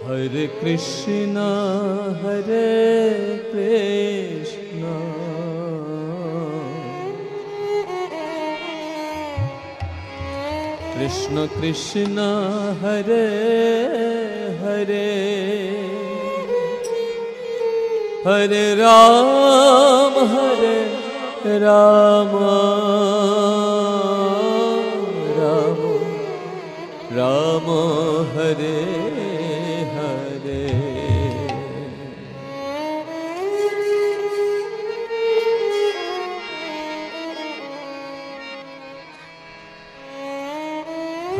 Hare Krishna, Hare Krishna, Krishna Krishna, Hare Hare, Hare Ram, Hare Rama, Rama Rama, Hare Hare.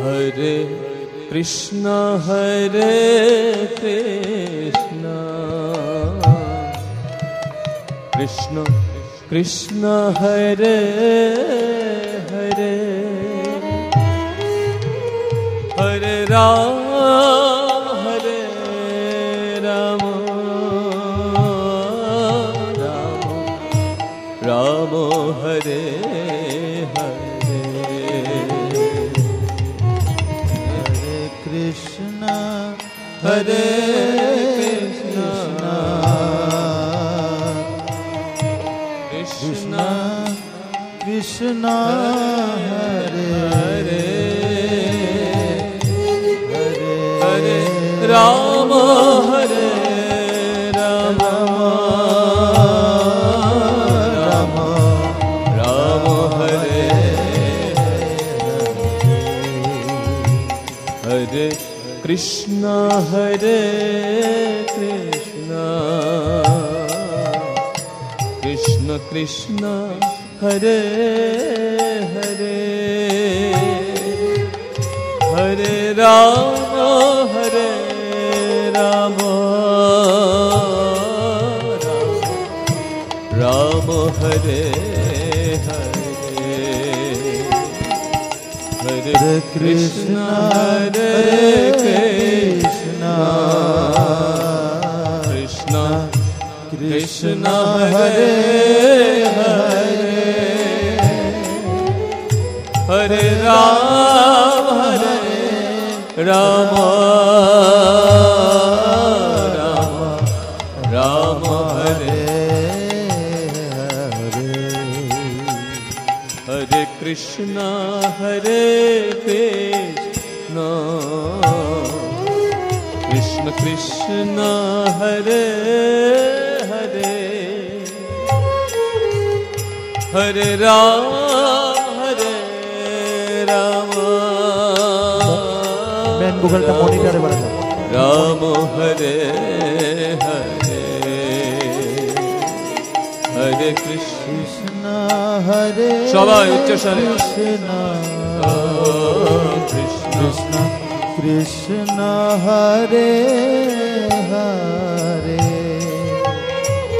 Hare Krishna, Hare Krishna, Krishna Krishna, Hare Hare, Hare Ram, Hare Rama, Rama Rama, Hare Hare. Hare Krishna, Hare Krishna, Krishna Krishna, Hare Hare, Hare Hare Rama, Hare Rama, Rama Rama, Hare Hare Krishna, Hare Krishna, Krishna Krishna, Hare Hare, Hare Rama, Hare Rama, Rama Hare Hare, Hare Krishna, Hare Krishna, Krishna Krishna, Hare Hare, Hare Rama, Hare Rama, Rama Rama, Hare Hare Krishna, Hare Krishna, Krishna Krishna, Hare Hare, Hare Rama, Hare Rama, main ভোকালটা মনিটরে বাড়ানো। Rama Hare Hare, Hare Krishna, Hare সবাই উচ্চস্বরে Krishna, Krishna Krishna, Hare Hare,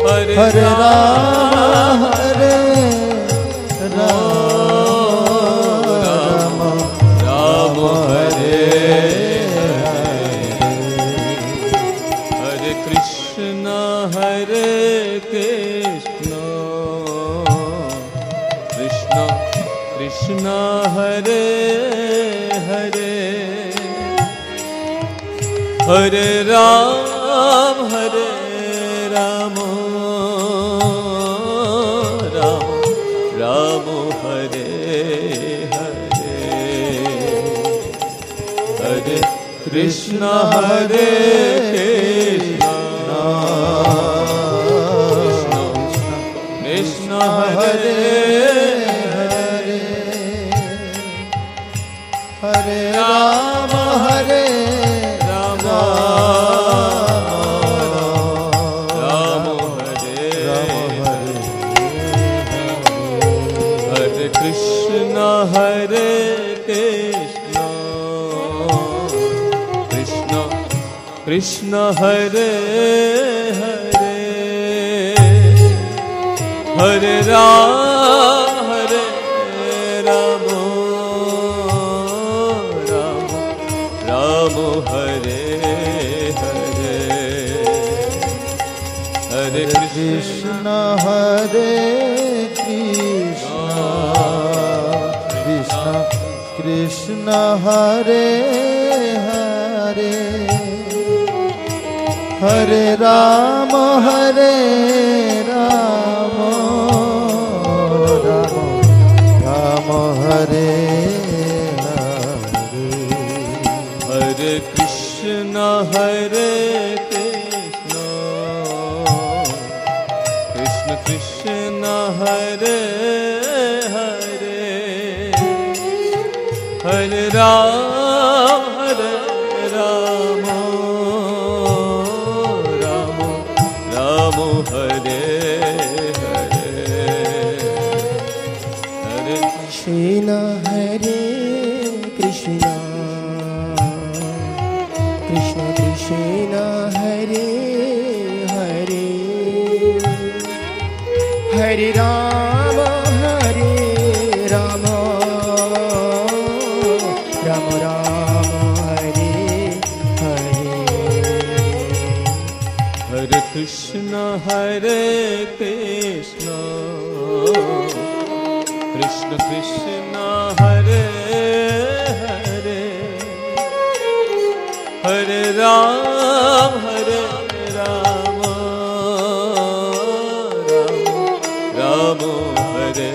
Hare Hare Rama, Rama, Hare Rama, Rama Hare Hare Krishna, Hare Krishna, Krishna Krishna, Hare Hare, Hare Ram, Hare Rama, Rama Rama, Hare Hare, Hare Krishna, Hare Krishna, Krishna Krishna, Hare Hare, Hare Rama, Hare Rama, Rama Hare Hare Krishna, Hare Krishna, Krishna Krishna, Hare Hare, Hare Rama, Hare Rama, Rama Rama, Hare Hare, Hare Krishna, Krishna, Hare Krishna, Krishna Krishna, Hare Hare, हरे राम हरे राम राम राम हरे हरे हरे कृष्ण हरे कृष्ण कृष्ण कृष्ण हरे हरे हरे राम राम राम राम हरे हरे हरे कृष्ण हरे कृष्ण कृष्ण कृष्ण हरे हरे हरे राम राम राम हरे हरे हरे कृष्ण कृष्ण कृष्ण हरे हरे हरे राम राम राम हरे